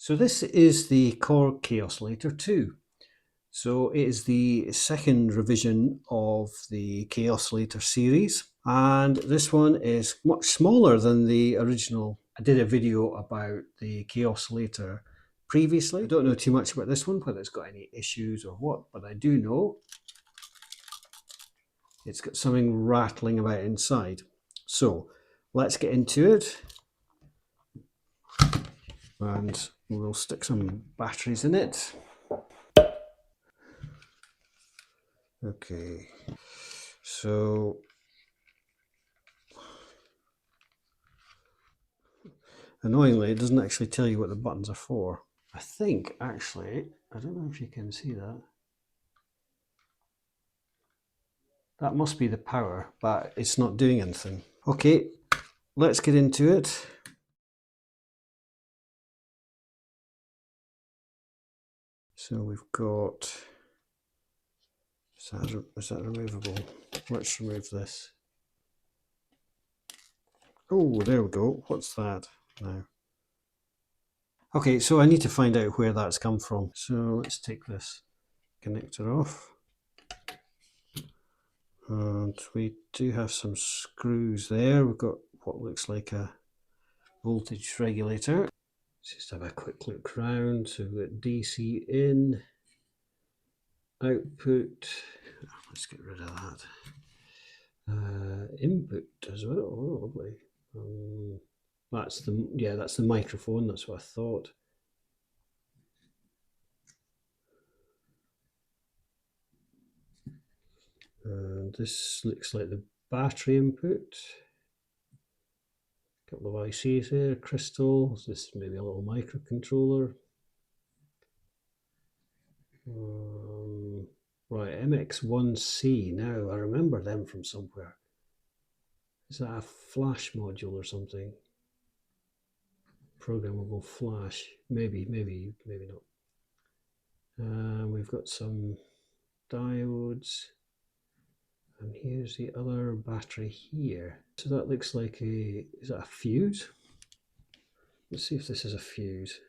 So this is the Korg Kaossilator 2. So it is the second revision of the Kaossilator series, and this one is much smaller than the original. I did a video about the Kaossilator previously. I don't know too much about this one, whether it's got any issues or what, but I do know it's got something rattling about inside. So let's get into it. And we'll stick some batteries in it. Okay, so annoyingly it doesn't actually tell you what the buttons are for. I think actually, I don't know if you can see that. That must be the power, but it's not doing anything. Okay, let's get into it. So we've got, is that removable? Let's remove this. Oh, there we go. What's that now? Okay, so I need to find out where that's come from. So let's take this connector off. And we do have some screws there. We've got what looks like a voltage regulator. Let's just have a quick look around. So we've got DC in, output. Let's get rid of that. Input as well. Oh, lovely. That's the microphone. That's what I thought. And this looks like the battery input. A couple of ICs there, crystal. This is maybe a little microcontroller. Right, MX1C. Now I remember them from somewhere. Is that a flash module or something? Programmable flash. Maybe not. We've got some diodes. And here's the other battery here. So that looks like is that a fuse? Let's see if this is a fuse.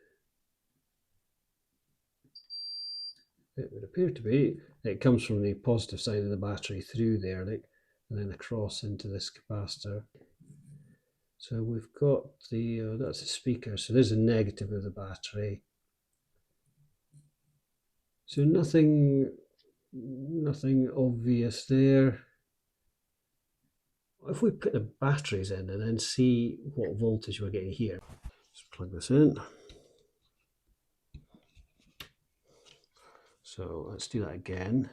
It would appear to be. It comes from the positive side of the battery through there, like, and then across into this capacitor. So we've got the, that's a speaker, so there's a negative of the battery. So nothing obvious there. If we put the batteries in and then see what voltage we're getting here. Let's plug this in. So let's do that again.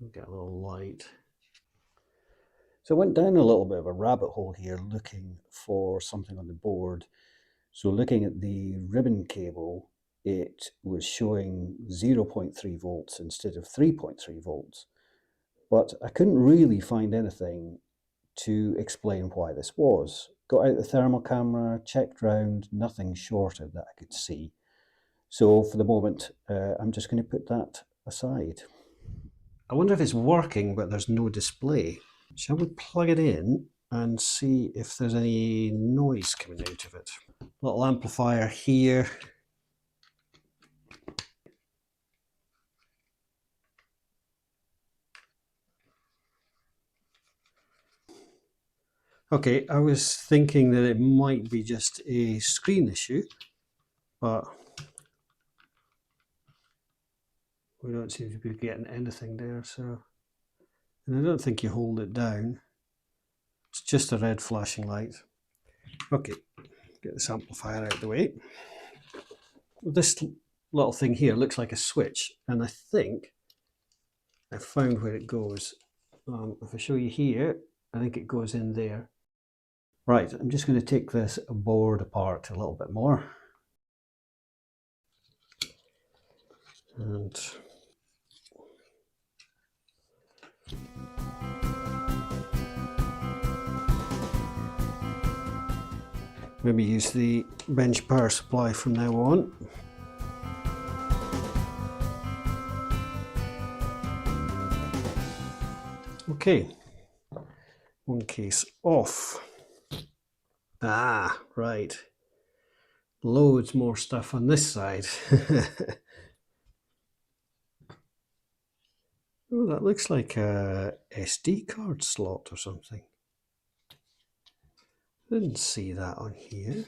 We'll get a little light. So I went down a little bit of a rabbit hole here looking for something on the board. So looking at the ribbon cable, it was showing 0.3 volts instead of 3.3 volts. But I couldn't really find anything to explain why this was. Got out the thermal camera, checked round, nothing shorted that I could see. So for the moment, I'm just going to put that aside. I wonder if it's working, but there's no display. Shall we plug it in and see if there's any noise coming out of it? Little amplifier here. Okay, I was thinking that it might be just a screen issue, but we don't seem to be getting anything there, so. And I don't think you hold it down. It's just a red flashing light. Okay, get this amplifier out of the way. This little thing here looks like a switch, and I think I found where it goes. If I show you here, I think it goes in there. Right, I'm just going to take this board apart a little bit more. And maybe use the bench power supply from now on. Okay, one case off. Ah, right. loads more stuff on this side. Oh, that looks like a SD card slot or something. Didn't see that on here.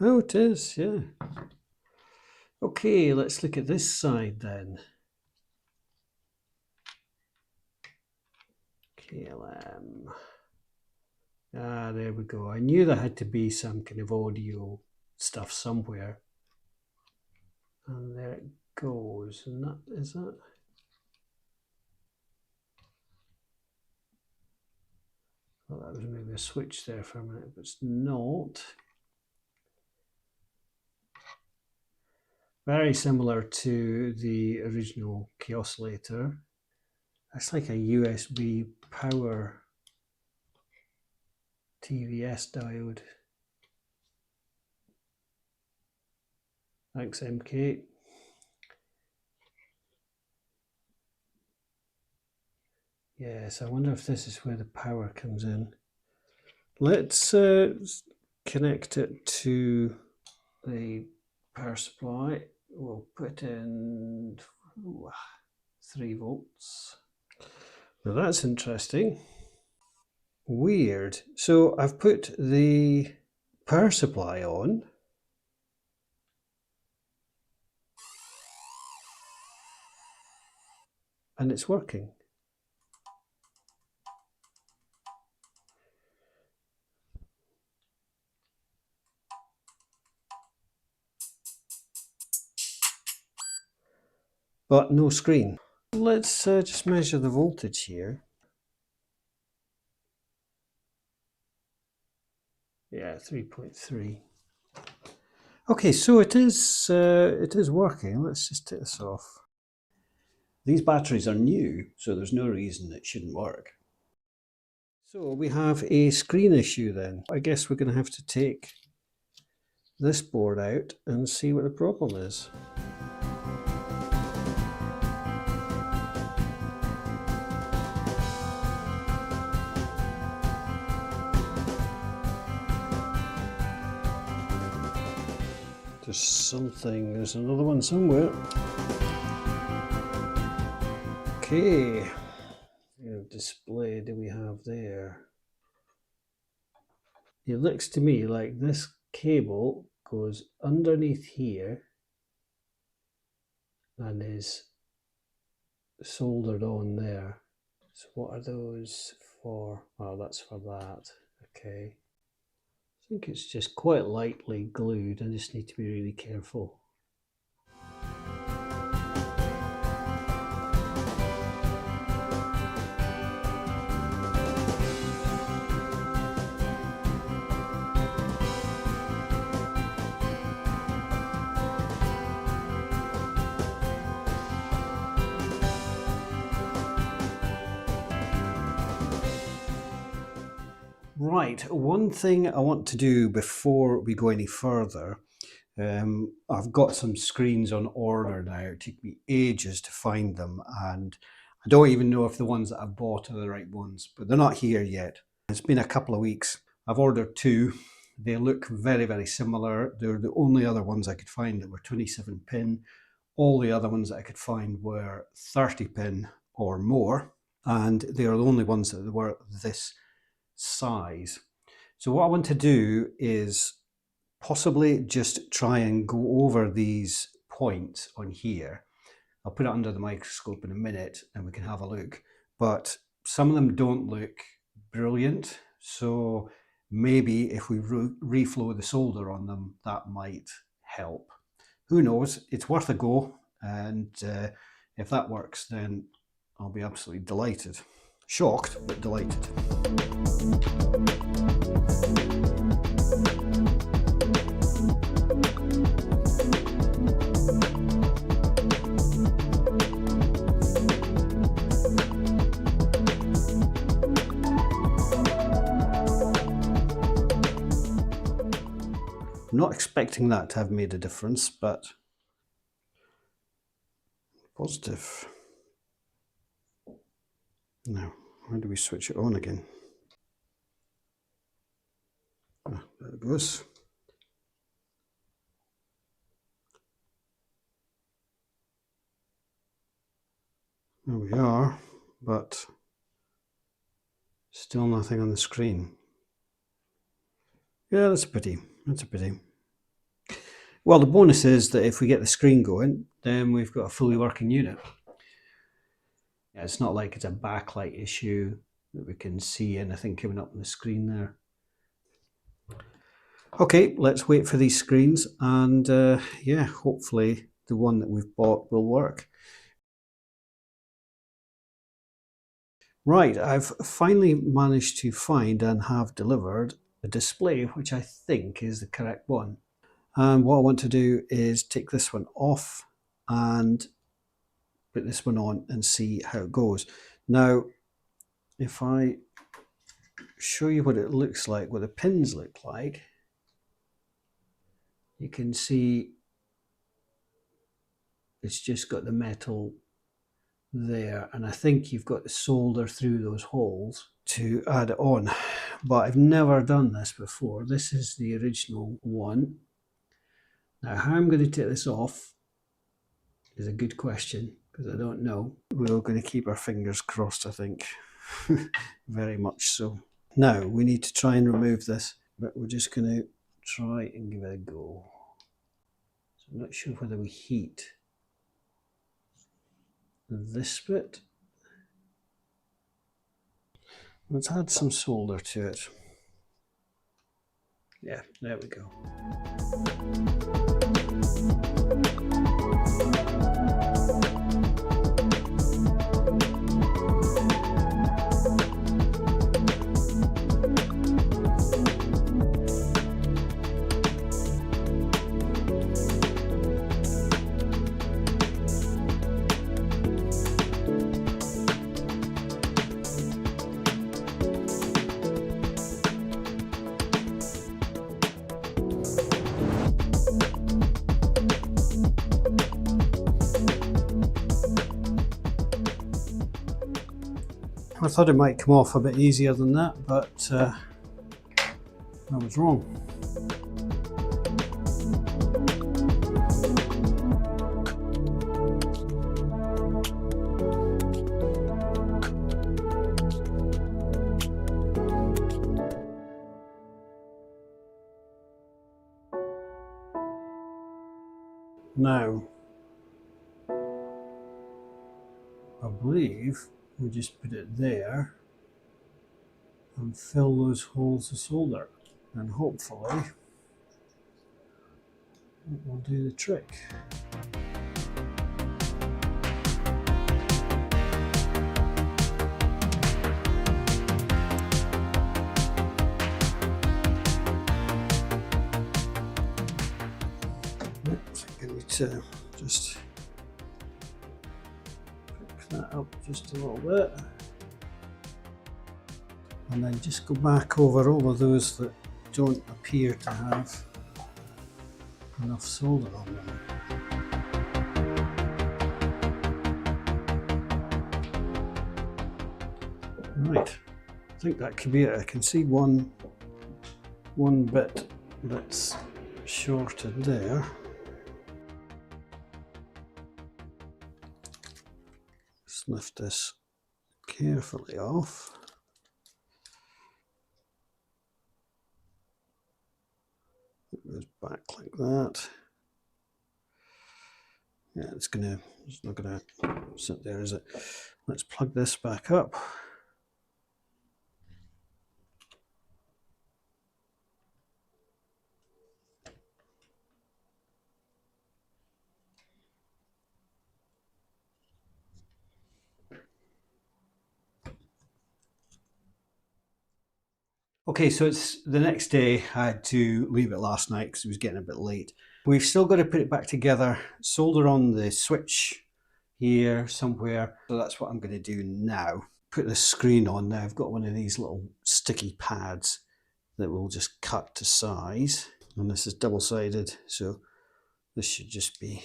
Oh, it is, yeah. Okay, let's look at this side then. KLM. Ah, there we go. I knew there had to be some kind of audio stuff somewhere. And there it goes. And that is that. Well, that was maybe a switch there for a minute, but it's not. Very similar to the original Kaossilator. That's like a USB power TVS diode. Thanks, MK. Yes, I wonder if this is where the power comes in. Let's connect it to the power supply. We'll put in 3 volts. Now that's interesting. Weird. So I've put the power supply on. And it's working. But no screen. Let's just measure the voltage here. Yeah, 3.3. Okay, so it is working. Let's just take this off. These batteries are new, so there's no reason it shouldn't work. So we have a screen issue then. I guess we're going to have to take this board out and see what the problem is. There's another one somewhere. Okay, what kind of display do we have there? It looks to me like this cable goes underneath here and is soldered on there. So what are those for? Oh, that's for that. Okay. I think it's just quite lightly glued. I just need to be really careful. Right, one thing I want to do before we go any further, I've got some screens on order now. It took me ages to find them, and I don't even know if the ones that I've bought are the right ones, but they're not here yet. It's been a couple of weeks. I've ordered 2. They look very, very similar. They're the only other ones I could find that were 27 pin. All the other ones that I could find were 30 pin or more, and they are the only ones that were this size. So what I want to do is possibly just try and go over these points on here. I'll put it under the microscope in a minute and we can have a look, but some of them don't look brilliant, so maybe if we reflow the solder on them, that might help. Who knows? It's worth a go, and if that works, then I'll be absolutely delighted. Shocked, but delighted. I'm not expecting that to have made a difference, but positive. Now, how do we switch it on again? Ah, it goes. There we are, but still nothing on the screen. Yeah, that's a pity. That's a pity. Well, the bonus is that if we get the screen going, then we've got a fully working unit. Yeah, it's not like it's a backlight issue that we can see anything coming up on the screen there. Okay, let's wait for these screens, and yeah, hopefully the one that we've bought will work. Right, I've finally managed to find and have delivered a display which I think is the correct one. And what I want to do is take this one off and put this one on and see how it goes. Now, if I show you what it looks like, what the pins look like, you can see it's just got the metal there, and I think you've got to solder through those holes to add it on, but I've never done this before. This is the original one. Now, how I'm going to take this off is a good question, because I don't know. We're going to keep our fingers crossed, I think. Very much so. Now we need to try and remove this, but we're just going to try and give it a go. So I'm not sure whether we heat this bit. Let's add some solder to it. Yeah, there we go. I thought it might come off a bit easier than that, but I was wrong. Now, I believe we just put it there and fill those holes with solder, and hopefully it will do the trick. I think I need to just pick that up just a little bit, and then just go back over all of those that don't appear to have enough solder on them. Right, I think that could be it. I can see one bit that's shorted there. Just lift this carefully off. It goes back like that. Yeah, it's not gonna sit there, is it? Let's plug this back up. Okay, so it's the next day. I had to leave it last night because it was getting a bit late. We've still got to put it back together, solder on the switch here somewhere. So that's what I'm going to do now. Put the screen on now. I've got one of these little sticky pads that will just cut to size. And this is double-sided, so this should just be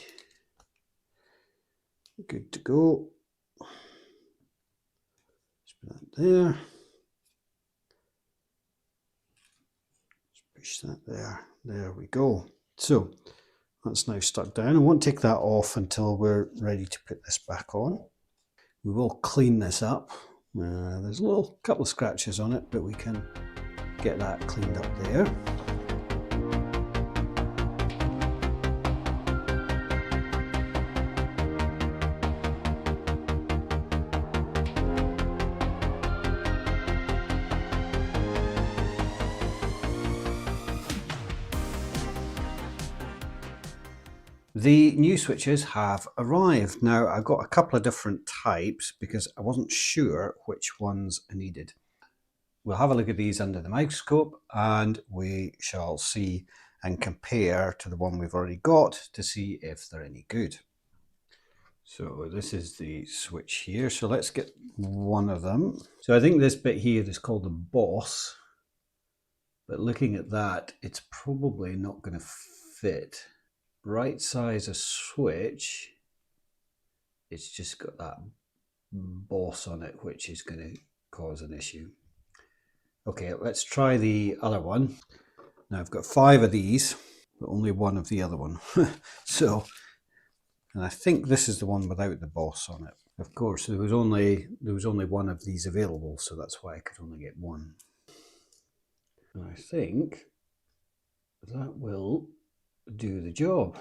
good to go. Just put that there. push that there. There we go. So that's now stuck down. I won't take that off until we're ready to put this back on. We will clean this up. There's a couple of scratches on it, but we can get that cleaned up there. The new switches have arrived. Now I've got a couple of different types because I wasn't sure which ones I needed. We'll have a look at these under the microscope and we shall see and compare to the one we've already got to see if they're any good. So this is the switch here. So let's get one of them. So I think this bit here is called the boss, but looking at that, it's probably not going to fit. Right size a switch, it's just got that boss on it, which is going to cause an issue. Okay, let's try the other one. Now I've got 5 of these, but only one of the other one. So, and I think this is the one without the boss on it. Of course, there was only one of these available, so that's why I could only get one. And I think that will do the job.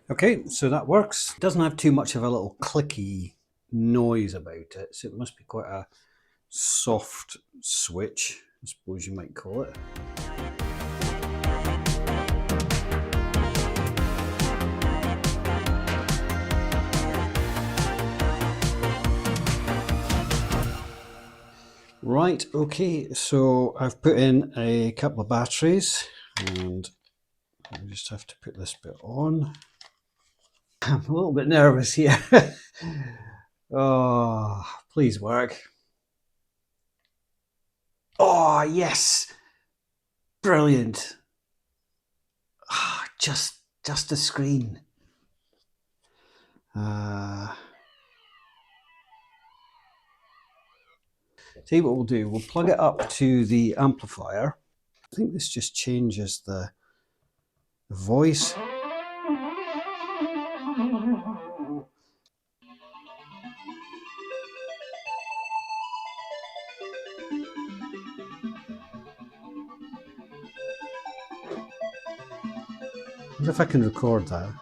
Okay, so that works. It doesn't have too much of a little clicky noise about it, so it must be quite a soft switch, I suppose you might call it. Right, okay, so I've put in a couple of batteries and I just have to put this bit on. I'm a little bit nervous here. Oh, please work. Oh, yes. Brilliant. Oh, just a screen. See what we'll do. We'll plug it up to the amplifier. I think this just changes the voice. I wonder if I can record that.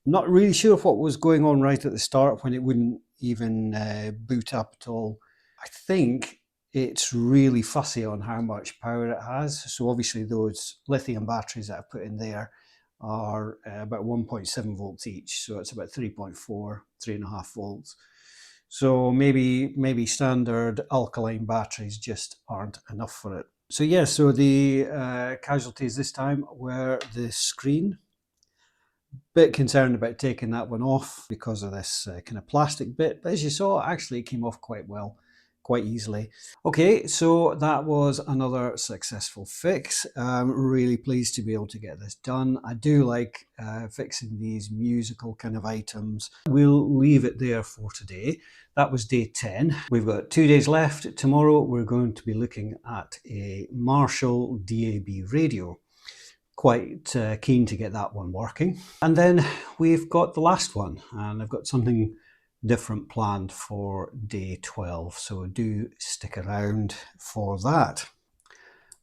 Not really sure what was going on right at the start when it wouldn't even boot up at all. I think it's really fussy on how much power it has. So obviously those lithium batteries that I've put in there are about 1.7 volts each. So it's about 3.4, 3.5 volts. So maybe standard alkaline batteries just aren't enough for it. So yeah, so the casualties this time were the screen. Bit concerned about taking that one off because of this kind of plastic bit, but as you saw, actually it came off quite well, quite easily. Okay, so that was another successful fix. I'm really pleased to be able to get this done. I do like fixing these musical kind of items. We'll leave it there for today. That was day 10. We've got 2 days left. Tomorrow we're going to be looking at a Marshall DAB radio. Quite keen to get that one working. And then we've got the last one, and I've got something different planned for day 12, so do stick around for that.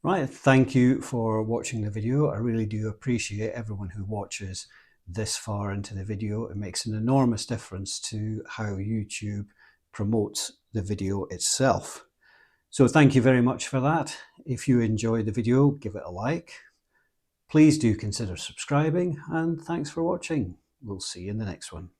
Right, thank you for watching the video. I really do appreciate everyone who watches this far into the video. It makes an enormous difference to how YouTube promotes the video itself. So thank you very much for that. If you enjoyed the video, give it a like. Please do consider subscribing, and thanks for watching. We'll see you in the next one.